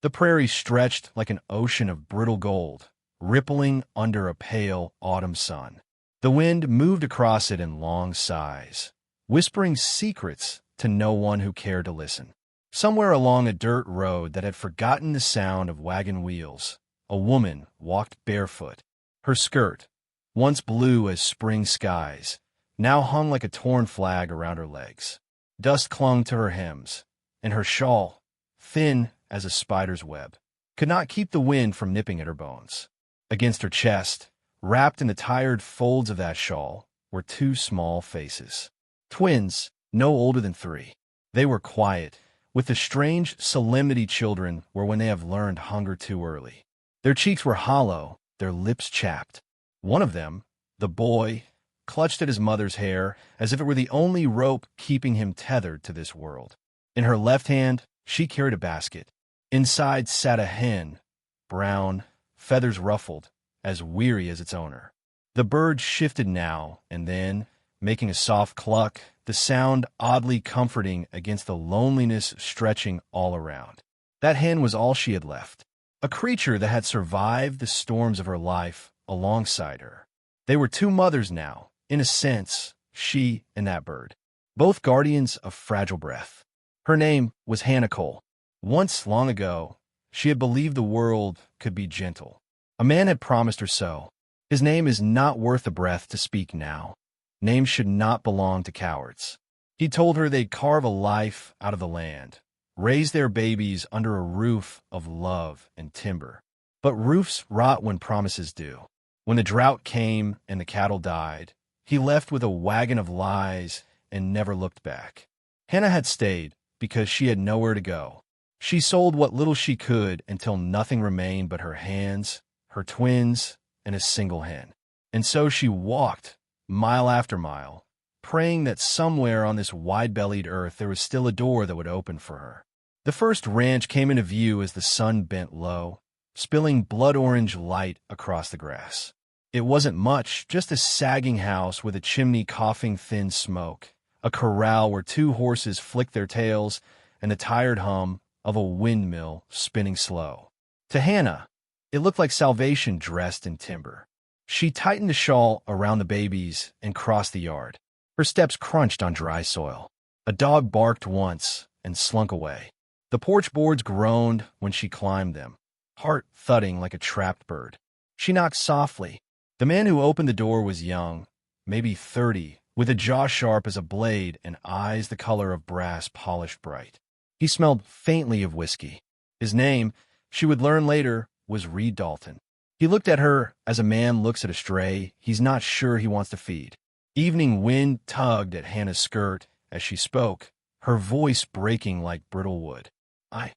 The prairie stretched like an ocean of brittle gold, rippling under a pale autumn sun. The wind moved across it in long sighs, whispering secrets to no one who cared to listen. Somewhere along a dirt road that had forgotten the sound of wagon wheels, a woman walked barefoot. Her skirt, once blue as spring skies, now hung like a torn flag around her legs. Dust clung to her hems, and her shawl, thin as a spider's web, could not keep the wind from nipping at her bones. Against her chest, wrapped in the tired folds of that shawl, were two small faces. Twins, no older than 3. They were quiet, with the strange solemnity children were when they have learned hunger too early. Their cheeks were hollow, their lips chapped. One of them, the boy, clutched at his mother's hair as if it were the only rope keeping him tethered to this world. In her left hand, she carried a basket. Inside sat a hen, brown, feathers ruffled, as weary as its owner. The bird shifted now and then, making a soft cluck, the sound oddly comforting against the loneliness stretching all around. That hen was all she had left, a creature that had survived the storms of her life alongside her. They were two mothers now, in a sense, she and that bird, both guardians of fragile breath. Her name was Hannah Cole. Once, long ago, she had believed the world could be gentle. A man had promised her so. His name is not worth a breath to speak now. Names should not belong to cowards. He told her they'd carve a life out of the land, raise their babies under a roof of love and timber. But roofs rot when promises do. When the drought came and the cattle died, he left with a wagon of lies and never looked back. Hannah had stayed because she had nowhere to go. She sold what little she could until nothing remained but her hands, her twins, and a single hen. And so she walked, mile after mile, praying that somewhere on this wide-bellied earth there was still a door that would open for her. The first ranch came into view as the sun bent low, spilling blood-orange light across the grass. It wasn't much, just a sagging house with a chimney coughing thin smoke, a corral where 2 horses flicked their tails, and the tired hum of a windmill spinning slow. To Hannah, it looked like salvation dressed in timber. She tightened the shawl around the babies and crossed the yard. Her steps crunched on dry soil. A dog barked once and slunk away. The porch boards groaned when she climbed them, heart thudding like a trapped bird. She knocked softly. The man who opened the door was young, maybe 30, with a jaw sharp as a blade and eyes the color of brass polished bright. He smelled faintly of whiskey. His name, she would learn later, was Reed Dalton. He looked at her as a man looks at a stray he's not sure he wants to feed. Evening wind tugged at Hannah's skirt as she spoke, her voice breaking like brittle wood. I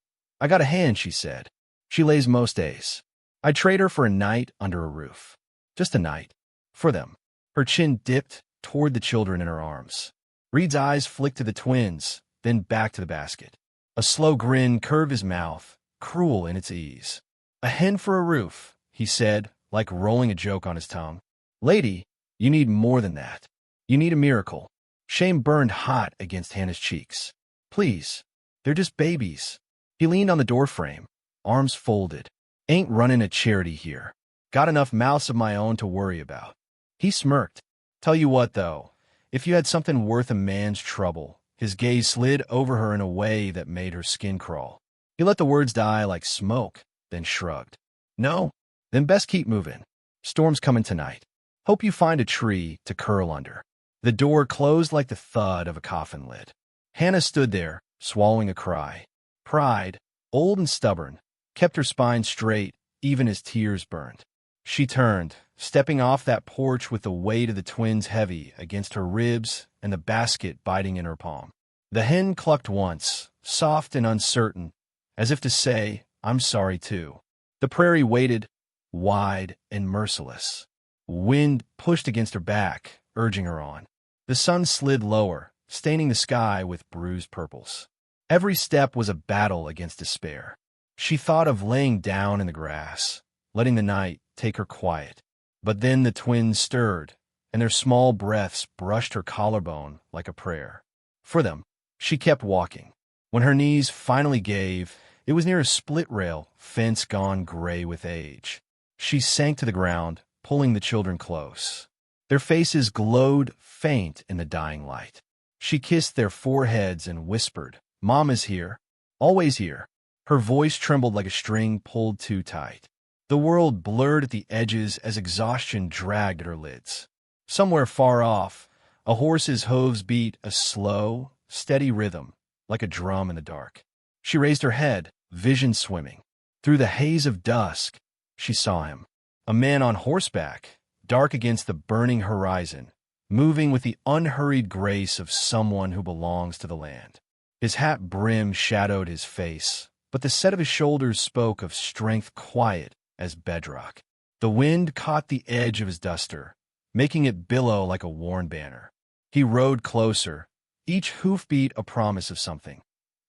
got a hen, she said. She lays most days. I'd trade her for a night under a roof. Just a night. For them. Her chin dipped toward the children in her arms. Reed's eyes flicked to the twins, then back to the basket. A slow grin curved his mouth, cruel in its ease. A hen for a roof, he said, like rolling a joke on his tongue. Lady, you need more than that. You need a miracle. Shame burned hot against Hannah's cheeks. Please, they're just babies. He leaned on the doorframe, arms folded. Ain't running a charity here. Got enough mouths of my own to worry about. He smirked. Tell you what, though, if you had something worth a man's trouble, his gaze slid over her in a way that made her skin crawl. He let the words die like smoke, then shrugged. No? Then best keep moving. Storm's coming tonight. Hope you find a tree to curl under. The door closed like the thud of a coffin lid. Hannah stood there, swallowing a cry. Pride, old and stubborn, kept her spine straight even as tears burned. She turned, stepping off that porch with the weight of the twins heavy against her ribs and the basket biting in her palm. The hen clucked once, soft and uncertain, as if to say, I'm sorry too. The prairie waited, wide and merciless. Wind pushed against her back, urging her on. The sun slid lower, staining the sky with bruised purples. Every step was a battle against despair. She thought of laying down in the grass, letting the night take her quiet. But then the twins stirred, and their small breaths brushed her collarbone like a prayer. For them, she kept walking. When her knees finally gave, It was near a split rail, fence gone gray with age. She sank to the ground, pulling the children close. Their faces glowed faint in the dying light. She kissed their foreheads and whispered, "Mom is here, always here." Her voice trembled like a string pulled too tight. The world blurred at the edges as exhaustion dragged at her lids. Somewhere far off, a horse's hooves beat a slow, steady rhythm, like a drum in the dark. She raised her head, vision swimming. Through the haze of dusk, she saw him. A man on horseback, dark against the burning horizon, moving with the unhurried grace of someone who belongs to the land. His hat brim shadowed his face, but the set of his shoulders spoke of strength quiet as bedrock. The wind caught the edge of his duster, making it billow like a worn banner. He rode closer, each hoofbeat a promise of something.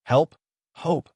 Help, hope,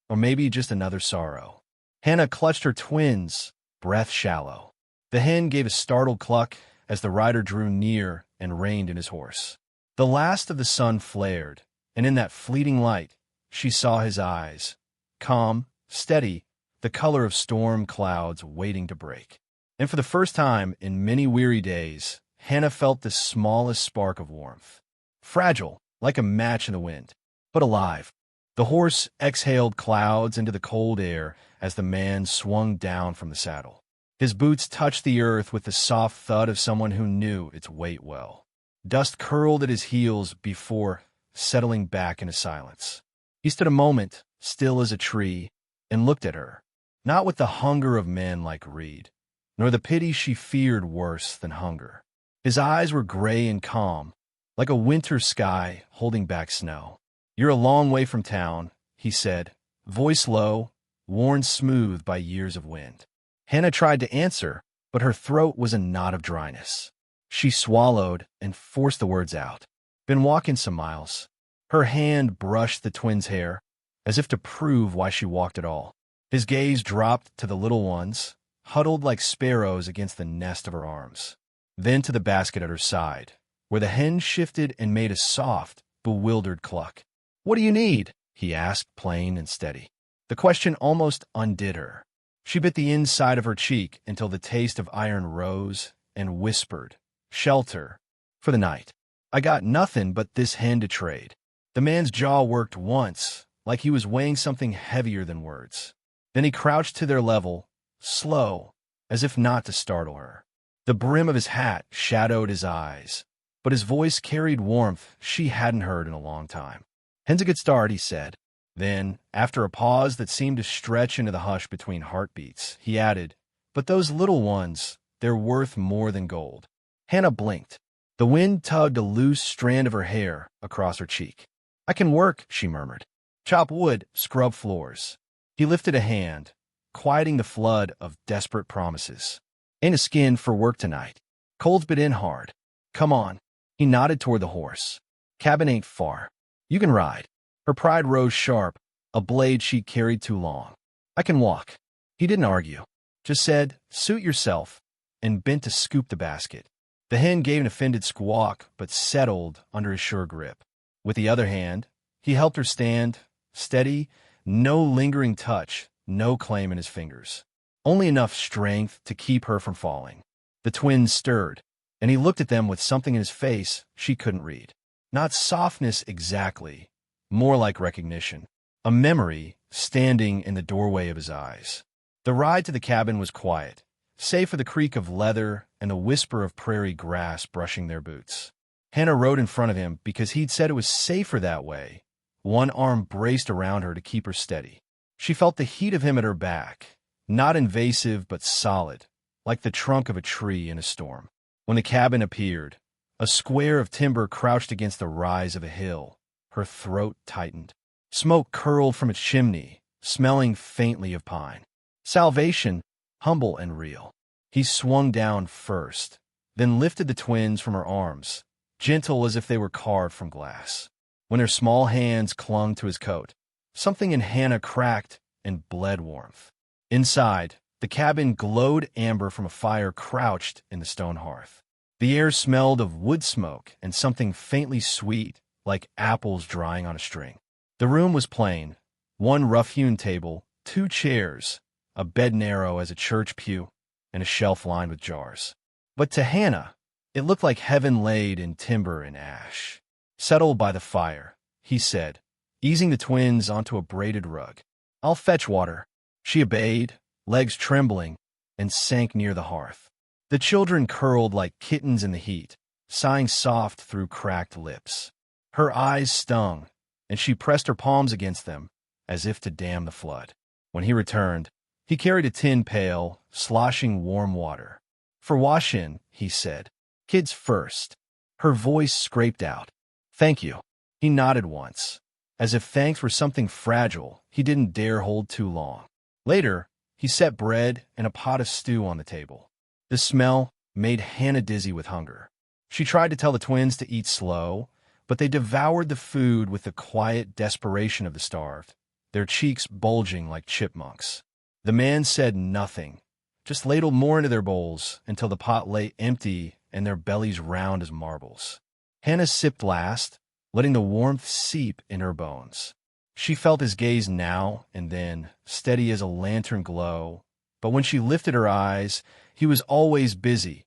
or maybe just another sorrow. Hannah clutched her twins, breath shallow. The hen gave a startled cluck as the rider drew near and reined in his horse. The last of the sun flared, and in that fleeting light, she saw his eyes, calm, steady, the color of storm clouds waiting to break. And for the first time in many weary days, Hannah felt the smallest spark of warmth. Fragile, like a match in the wind, but alive. The horse exhaled clouds into the cold air as the man swung down from the saddle. His boots touched the earth with the soft thud of someone who knew its weight well. Dust curled at his heels before settling back into silence. He stood a moment, still as a tree, and looked at her, not with the hunger of men like Reed, nor the pity she feared worse than hunger. His eyes were gray and calm, like a winter sky holding back snow. "You're a long way from town," he said, voice low, worn smooth by years of wind. Hannah tried to answer, but her throat was a knot of dryness. She swallowed and forced the words out. "Been walking some miles." Her hand brushed the twins' hair, as if to prove why she walked at all. His gaze dropped to the little ones, huddled like sparrows against the nest of her arms. Then to the basket at her side, where the hen shifted and made a soft, bewildered cluck. "What do you need?" he asked, plain and steady. The question almost undid her. She bit the inside of her cheek until the taste of iron rose and whispered, "Shelter. For the night. I got nothing but this hen to trade." The man's jaw worked once, like he was weighing something heavier than words. Then he crouched to their level, slow, as if not to startle her. The brim of his hat shadowed his eyes, but his voice carried warmth she hadn't heard in a long time. "Hen's a good start," he said. Then, after a pause that seemed to stretch into the hush between heartbeats, he added, "But those little ones, they're worth more than gold." Hannah blinked. The wind tugged a loose strand of her hair across her cheek. "I can work," she murmured. "Chop wood, scrub floors." He lifted a hand, quieting the flood of desperate promises. "Ain't a skin for work tonight. Cold's been in hard. Come on." He nodded toward the horse. "Cabin ain't far. You can ride." Her pride rose sharp, a blade she carried too long. "I can walk." He didn't argue, just said, "Suit yourself," and bent to scoop the basket. The hen gave an offended squawk, but settled under his sure grip. With the other hand, he helped her stand, steady, no lingering touch, no claim in his fingers. Only enough strength to keep her from falling. The twins stirred, and he looked at them with something in his face she couldn't read. Not softness exactly, more like recognition, a memory standing in the doorway of his eyes. The ride to the cabin was quiet, save for the creak of leather and the whisper of prairie grass brushing their boots. Hannah rode in front of him because he'd said it was safer that way. One arm braced around her to keep her steady. She felt the heat of him at her back, not invasive but solid, like the trunk of a tree in a storm. When the cabin appeared, a square of timber crouched against the rise of a hill, her throat tightened. Smoke curled from its chimney, smelling faintly of pine. Salvation, humble and real. He swung down first, then lifted the twins from her arms, gentle as if they were carved from glass. When her small hands clung to his coat, something in Hannah cracked and bled warmth. Inside, the cabin glowed amber from a fire crouched in the stone hearth. The air smelled of wood smoke and something faintly sweet, like apples drying on a string. The room was plain, One rough-hewn table, 2 chairs, a bed narrow as a church pew, and a shelf lined with jars. But to Hannah, it looked like heaven laid in timber and ash. "Settle by the fire," he said, easing the twins onto a braided rug. "I'll fetch water." She obeyed, legs trembling, and sank near the hearth. The children curled like kittens in the heat, sighing soft through cracked lips. Her eyes stung, and she pressed her palms against them, as if to dam the flood. When he returned, he carried a tin pail, sloshing warm water. "For wash-in," he said. "Kids first." Her voice scraped out. "Thank you." He nodded once, as if thanks were something fragile he didn't dare hold too long. Later, he set bread and a pot of stew on the table. The smell made Hannah dizzy with hunger. She tried to tell the twins to eat slow, but they devoured the food with the quiet desperation of the starved, their cheeks bulging like chipmunks. The man said nothing, just ladled more into their bowls until the pot lay empty and their bellies round as marbles. Hannah sipped last, letting the warmth seep in her bones. She felt his gaze now and then, steady as a lantern glow, but when she lifted her eyes, he was always busy,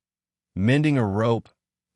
mending a rope,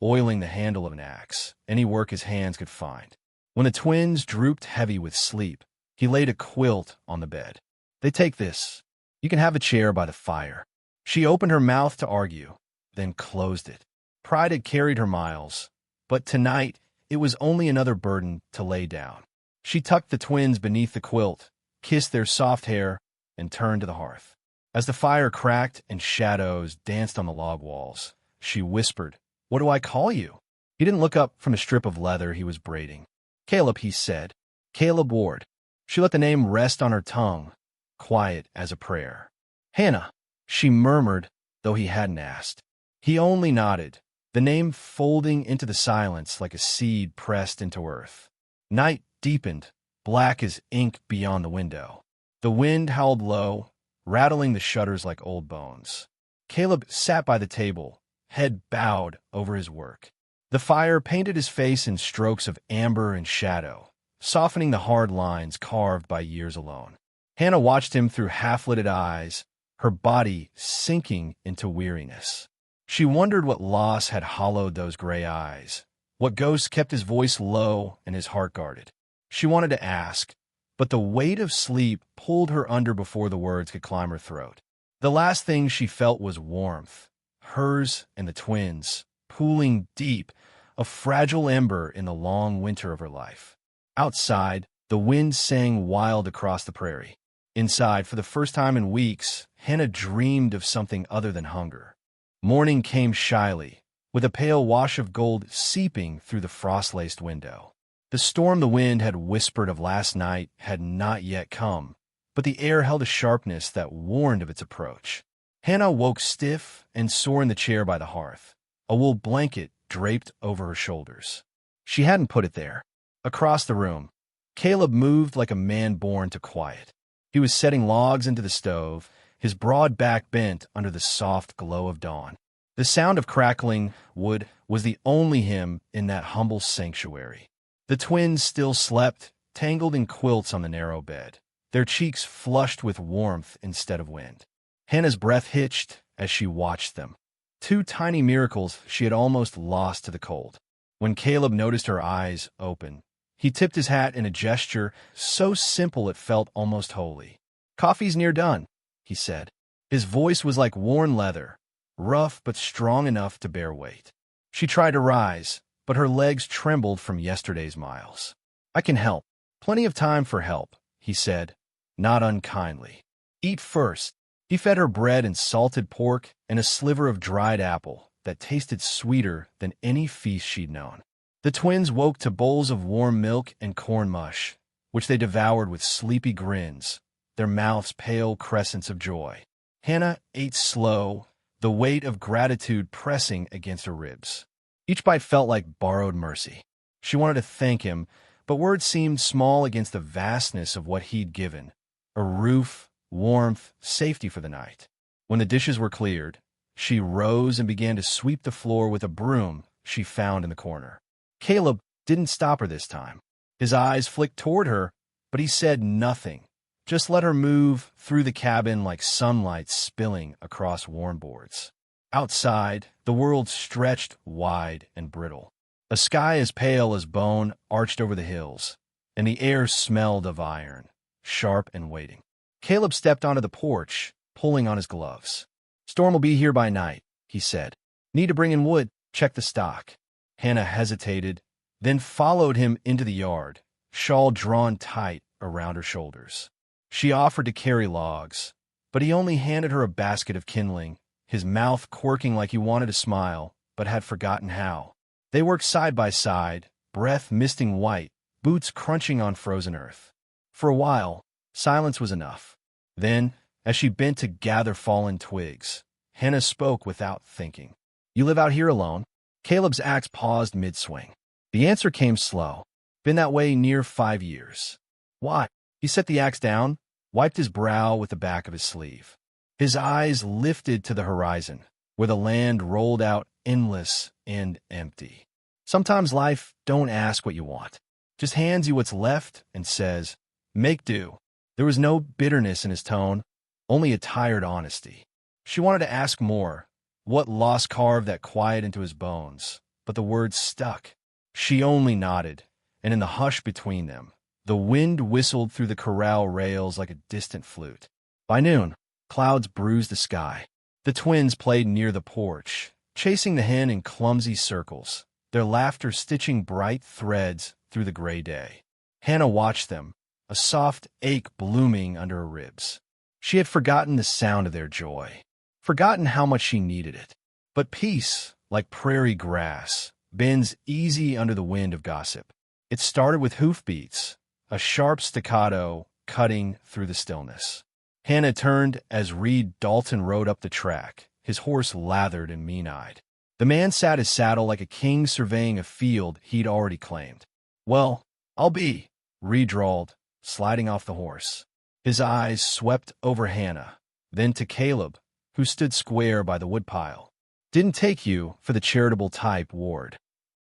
oiling the handle of an axe, any work his hands could find. When the twins drooped heavy with sleep, he laid a quilt on the bed. "They take this. You can have a chair by the fire." She opened her mouth to argue, then closed it. Pride had carried her miles, but tonight it was only another burden to lay down. She tucked the twins beneath the quilt, kissed their soft hair, and turned to the hearth. As the fire cracked and shadows danced on the log walls, she whispered, "What do I call you?" He didn't look up from a strip of leather he was braiding. "Caleb," he said. "Caleb Ward." She let the name rest on her tongue, quiet as a prayer. "Hannah," she murmured, though he hadn't asked. He only nodded, the name folding into the silence like a seed pressed into earth. Night deepened, black as ink beyond the window. The wind howled low, rattling the shutters like old bones. Caleb sat by the table, head bowed over his work. The fire painted his face in strokes of amber and shadow, softening the hard lines carved by years alone. Hannah watched him through half-lidded eyes, her body sinking into weariness. She wondered what loss had hollowed those gray eyes, what ghost kept his voice low and his heart guarded. She wanted to ask, but the weight of sleep pulled her under before the words could climb her throat. The last thing she felt was warmth, hers and the twins, pooling deep, a fragile ember in the long winter of her life. Outside, the wind sang wild across the prairie. Inside, for the first time in weeks, Hannah dreamed of something other than hunger. Morning came shyly, with a pale wash of gold seeping through the frost-laced window. The storm the wind had whispered of last night had not yet come, but the air held a sharpness that warned of its approach. Hannah woke stiff and sore in the chair by the hearth, a wool blanket draped over her shoulders. She hadn't put it there. Across the room, Caleb moved like a man born to quiet. He was setting logs into the stove, his broad back bent under the soft glow of dawn. The sound of crackling wood was the only hymn in that humble sanctuary. The twins still slept, tangled in quilts on the narrow bed, their cheeks flushed with warmth instead of wind. Hannah's breath hitched as she watched them. 2 tiny miracles she had almost lost to the cold. When Caleb noticed her eyes open, he tipped his hat in a gesture so simple it felt almost holy. "Coffee's near done," he said. His voice was like worn leather, rough but strong enough to bear weight. She tried to rise, but her legs trembled from yesterday's miles. "I can help. Plenty of time for help," he said, not unkindly. "Eat first." He fed her bread and salted pork and a sliver of dried apple that tasted sweeter than any feast she'd known. The twins woke to bowls of warm milk and corn mush, which they devoured with sleepy grins, their mouths pale crescents of joy. Hannah ate slow, the weight of gratitude pressing against her ribs. Each bite felt like borrowed mercy. She wanted to thank him, but words seemed small against the vastness of what he'd given: a roof, warmth, safety for the night. When the dishes were cleared, she rose and began to sweep the floor with a broom she found in the corner. Caleb didn't stop her this time. His eyes flicked toward her, but he said nothing, Just let her move through the cabin like sunlight spilling across worn boards. Outside, the world stretched wide and brittle. A sky as pale as bone arched over the hills, and the air smelled of iron, sharp and waiting. Caleb stepped onto the porch, pulling on his gloves. "Storm will be here by night," he said. "Need to bring in wood, check the stock." Hannah hesitated, then followed him into the yard, shawl drawn tight around her shoulders. She offered to carry logs, but he only handed her a basket of kindling, his mouth quirking like he wanted to smile, but had forgotten how. They worked side by side, breath misting white, boots crunching on frozen earth. For a while, silence was enough. Then, as she bent to gather fallen twigs, Hannah spoke without thinking. "You live out here alone?" Caleb's axe paused mid-swing. The answer came slow. "Been that way near 5 years." "Why?" He set the axe down, wiped his brow with the back of his sleeve. His eyes lifted to the horizon, where the land rolled out endless and empty. Sometimes life don't ask what you want, just hands you what's left and says, "Make do." There was no bitterness in his tone, only a tired honesty. She wanted to ask more, what loss carved that quiet into his bones, but the words stuck. She only nodded, and in the hush between them, the wind whistled through the corral rails like a distant flute. By noon, clouds bruised the sky. The twins played near the porch, chasing the hen in clumsy circles, their laughter stitching bright threads through the gray day. Hannah watched them, a soft ache blooming under her ribs. She had forgotten the sound of their joy, forgotten how much she needed it. But peace, like prairie grass, bends easy under the wind of gossip. It started with hoofbeats, a sharp staccato cutting through the stillness. Hannah turned as Reed Dalton rode up the track, his horse lathered and mean-eyed. The man sat his saddle like a king surveying a field he'd already claimed. "Well, I'll be," Reed drawled, sliding off the horse. His eyes swept over Hannah, then to Caleb, who stood square by the woodpile. "Didn't take you for the charitable type, Ward."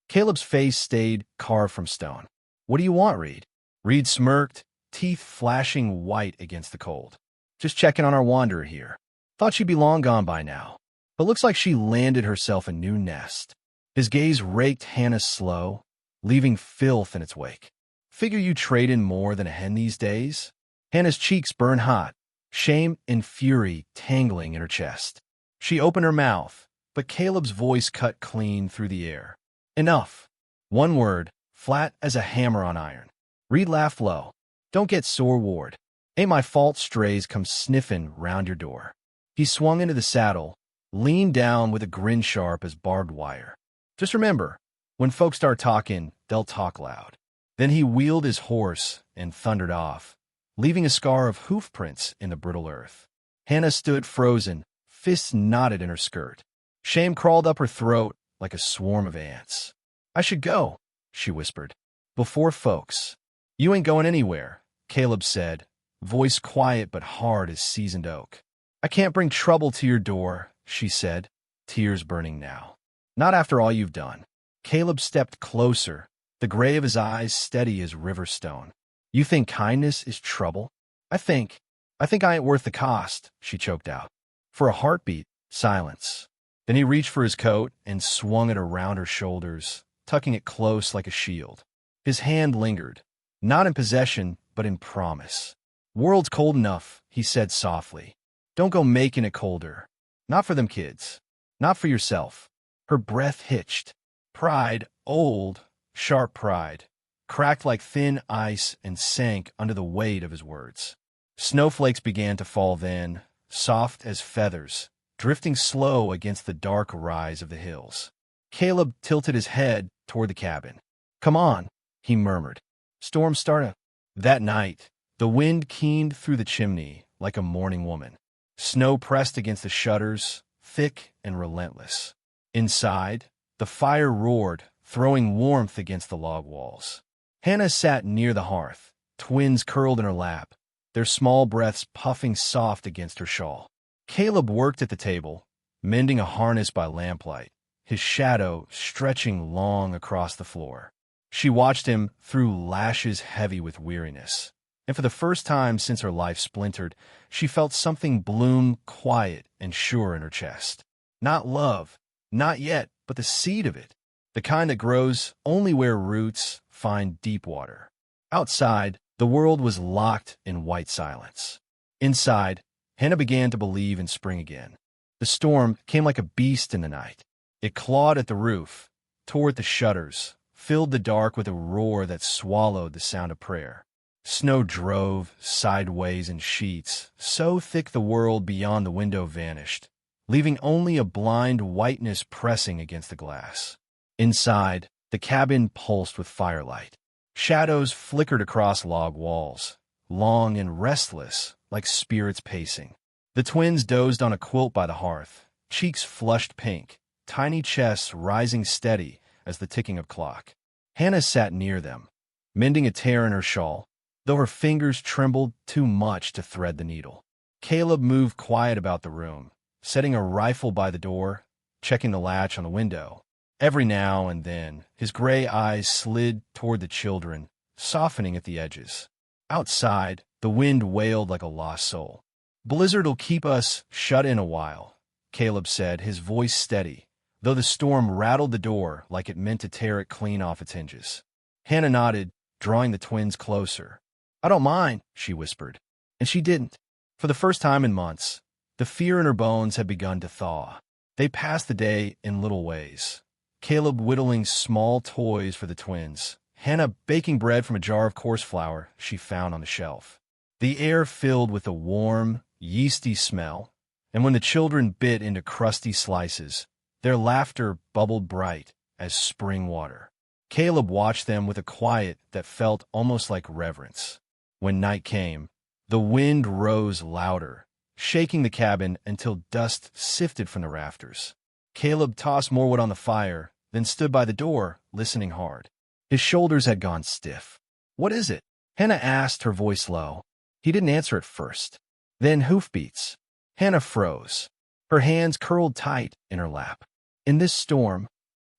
Caleb's face stayed carved from stone. "What do you want, Reed?" Reed smirked, teeth flashing white against the cold. "Just checking on our wanderer here. Thought she'd be long gone by now, but looks like she landed herself a new nest." His gaze raked Hannah's slow, leaving filth in its wake. "Figure you trade in more than a hen these days?" Hannah's cheeks burned hot, shame and fury tangling in her chest. She opened her mouth, but Caleb's voice cut clean through the air. "Enough." One word, flat as a hammer on iron. Reed laughed low. "Don't get sore, Ward. Ain't my fault strays come sniffing round your door." He swung into the saddle, leaned down with a grin sharp as barbed wire. "Just remember, when folks start talking, they'll talk loud." Then he wheeled his horse and thundered off, leaving a scar of hoof prints in the brittle earth. Hannah stood frozen, fists knotted in her skirt. Shame crawled up her throat like a swarm of ants. "I should go," she whispered, "before folks." "You ain't going anywhere," Caleb said, voice quiet but hard as seasoned oak. "I can't bring trouble to your door," she said, tears burning now. "Not after all you've done." Caleb stepped closer, the gray of his eyes steady as river stone. "You think kindness is trouble?" I think I ain't worth the cost," she choked out. For a heartbeat, silence. Then he reached for his coat and swung it around her shoulders, tucking it close like a shield. His hand lingered, not in possession, but in promise. "World's cold enough," he said softly. "Don't go making it colder. Not for them kids. Not for yourself." Her breath hitched. Pride, old, sharp pride, cracked like thin ice and sank under the weight of his words. Snowflakes began to fall then, soft as feathers, drifting slow against the dark rise of the hills. Caleb tilted his head toward the cabin. "Come on," he murmured. "Storm starting." That night, the wind keened through the chimney like a mourning woman. Snow pressed against the shutters, thick and relentless. Inside, the fire roared, throwing warmth against the log walls. Hannah sat near the hearth, twins curled in her lap, their small breaths puffing soft against her shawl. Caleb worked at the table, mending a harness by lamplight, his shadow stretching long across the floor. She watched him through lashes heavy with weariness, and for the first time since her life splintered, she felt something bloom quiet and sure in her chest. Not love, not yet, but the seed of it, the kind that grows only where roots find deep water. Outside, the world was locked in white silence. Inside, Hannah began to believe in spring again. The storm came like a beast in the night. It clawed at the roof, tore at the shutters, filled the dark with a roar that swallowed the sound of prayer. Snow drove sideways in sheets, so thick the world beyond the window vanished, leaving only a blind whiteness pressing against the glass. Inside, the cabin pulsed with firelight. Shadows flickered across log walls, long and restless, like spirits pacing. The twins dozed on a quilt by the hearth, cheeks flushed pink, tiny chests rising steady as the ticking of clock. Hannah sat near them, mending a tear in her shawl, though her fingers trembled too much to thread the needle. Caleb moved quiet about the room, setting a rifle by the door, checking the latch on the window. Every now and then, his gray eyes slid toward the children, softening at the edges. Outside, the wind wailed like a lost soul. "Blizzard'll keep us shut in a while," Caleb said, his voice steady, though the storm rattled the door like it meant to tear it clean off its hinges. Hannah nodded, drawing the twins closer. "I don't mind," she whispered. And she didn't. For the first time in months, the fear in her bones had begun to thaw. They passed the day in little ways. Caleb whittling small toys for the twins, Hannah baking bread from a jar of coarse flour she found on the shelf. The air filled with a warm, yeasty smell, and when the children bit into crusty slices, their laughter bubbled bright as spring water. Caleb watched them with a quiet that felt almost like reverence. When night came, the wind rose louder, shaking the cabin until dust sifted from the rafters. Caleb tossed more wood on the fire, then stood by the door, listening hard. His shoulders had gone stiff. "What is it?" Hannah asked, her voice low. He didn't answer at first. Then hoofbeats. Hannah froze. Her hands curled tight in her lap. In this storm,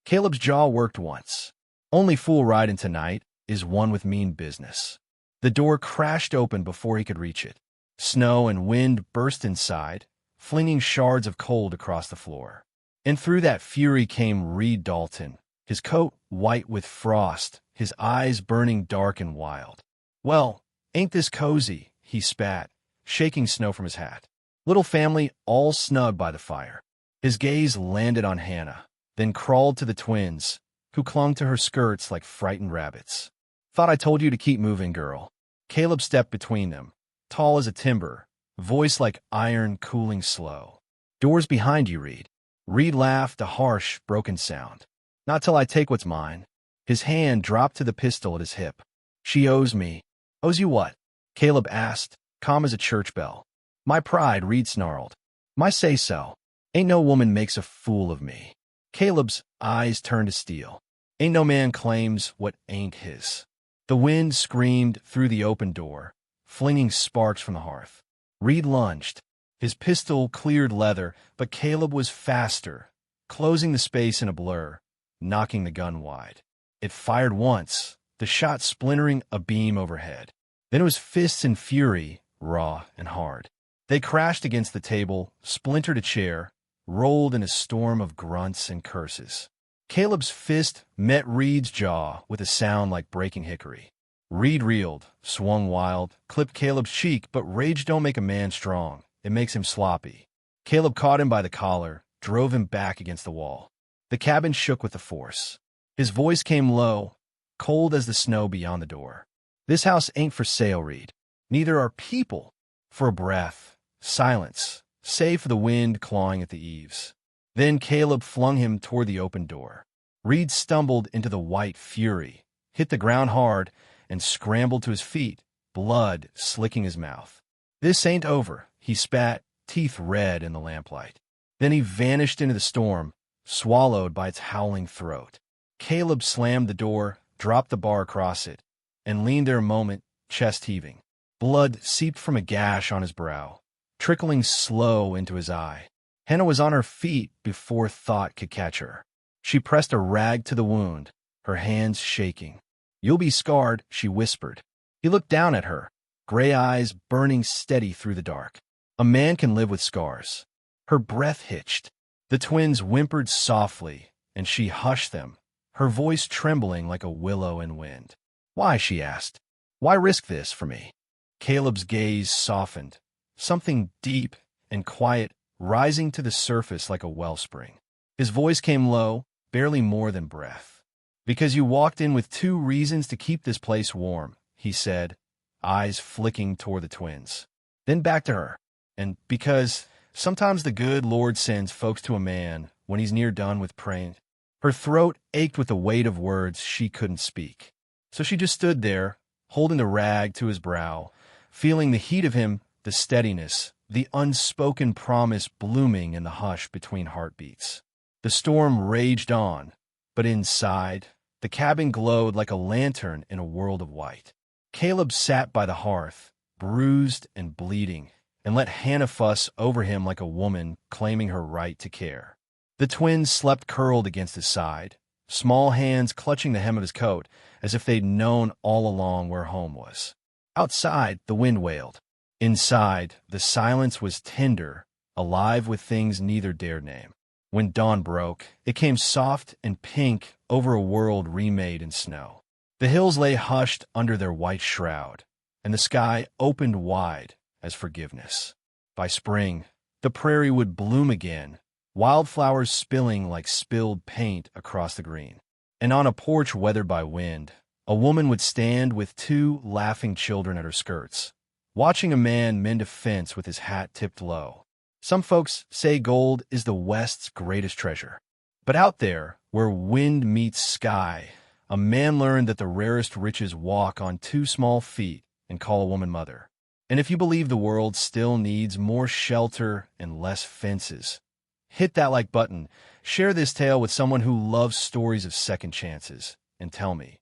Caleb's jaw worked once. Only fool riding tonight is one with mean business. The door crashed open before he could reach it. Snow and wind burst inside, flinging shards of cold across the floor. And through that fury came Reed Dalton, his coat white with frost, his eyes burning dark and wild. "Well, ain't this cozy?" he spat, shaking snow from his hat. Little family all snug by the fire. His gaze landed on Hannah, then crawled to the twins, who clung to her skirts like frightened rabbits. "Thought I told you to keep moving, girl." Caleb stepped between them, tall as a timber, voice like iron cooling slow. "Doors behind you, Reed." Reed laughed, a harsh, broken sound. "Not till I take what's mine." His hand dropped to the pistol at his hip. "She owes me." "Owes you what?" Caleb asked, calm as a church bell. "My pride," Reed snarled. "My say-so. Ain't no woman makes a fool of me." Caleb's eyes turned to steel. "Ain't no man claims what ain't his." The wind screamed through the open door, flinging sparks from the hearth. Reed lunged. His pistol cleared leather, but Caleb was faster, closing the space in a blur, knocking the gun wide. It fired once, the shot splintering a beam overhead. Then it was fists in fury, raw and hard. They crashed against the table, splintered a chair, rolled in a storm of grunts and curses. Caleb's fist met Reed's jaw with a sound like breaking hickory. Reed reeled, swung wild, clipped Caleb's cheek, but rage don't make a man strong. It makes him sloppy. Caleb caught him by the collar, drove him back against the wall. The cabin shook with the force. His voice came low, cold as the snow beyond the door. "This house ain't for sale, Reed. Neither are people." For a breath, silence, save for the wind clawing at the eaves. Then Caleb flung him toward the open door. Reed stumbled into the white fury, hit the ground hard, and scrambled to his feet, blood slicking his mouth. "This ain't over," he spat, teeth red in the lamplight. Then he vanished into the storm, swallowed by its howling throat. Caleb slammed the door, dropped the bar across it, and leaned there a moment, chest heaving. Blood seeped from a gash on his brow, trickling slow into his eye. Hannah was on her feet before thought could catch her. She pressed a rag to the wound, her hands shaking. "You'll be scarred," she whispered. He looked down at her, gray eyes burning steady through the dark. A man can live with scars. Her breath hitched. The twins whimpered softly, and she hushed them, her voice trembling like a willow in wind. "Why?" she asked. "Why risk this for me?" Caleb's gaze softened, something deep and quiet rising to the surface like a wellspring. His voice came low, barely more than breath. "Because you walked in with 2 reasons to keep this place warm," he said, eyes flicking toward the twins. Then back to her. "And because sometimes the good Lord sends folks to a man when he's near done with praying." Her throat ached with the weight of words she couldn't speak. So she just stood there, holding the rag to his brow, feeling the heat of him, the steadiness, the unspoken promise blooming in the hush between heartbeats. The storm raged on, but inside, the cabin glowed like a lantern in a world of white. Caleb sat by the hearth, bruised and bleeding, and let Hannah fuss over him like a woman claiming her right to care. The twins slept curled against his side, small hands clutching the hem of his coat, as if they'd known all along where home was. Outside, the wind wailed. Inside, the silence was tender, alive with things neither dared name. When dawn broke, it came soft and pink over a world remade in snow. The hills lay hushed under their white shroud, and the sky opened wide as forgiveness. By spring, the prairie would bloom again, wildflowers spilling like spilled paint across the green. And on a porch weathered by wind, a woman would stand with 2 laughing children at her skirts, watching a man mend a fence with his hat tipped low. Some folks say gold is the West's greatest treasure. But out there, where wind meets sky, a man learned that the rarest riches walk on 2 small feet and call a woman mother. And if you believe the world still needs more shelter and less fences, hit that like button, share this tale with someone who loves stories of second chances, and tell me,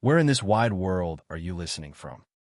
where in this wide world are you listening from?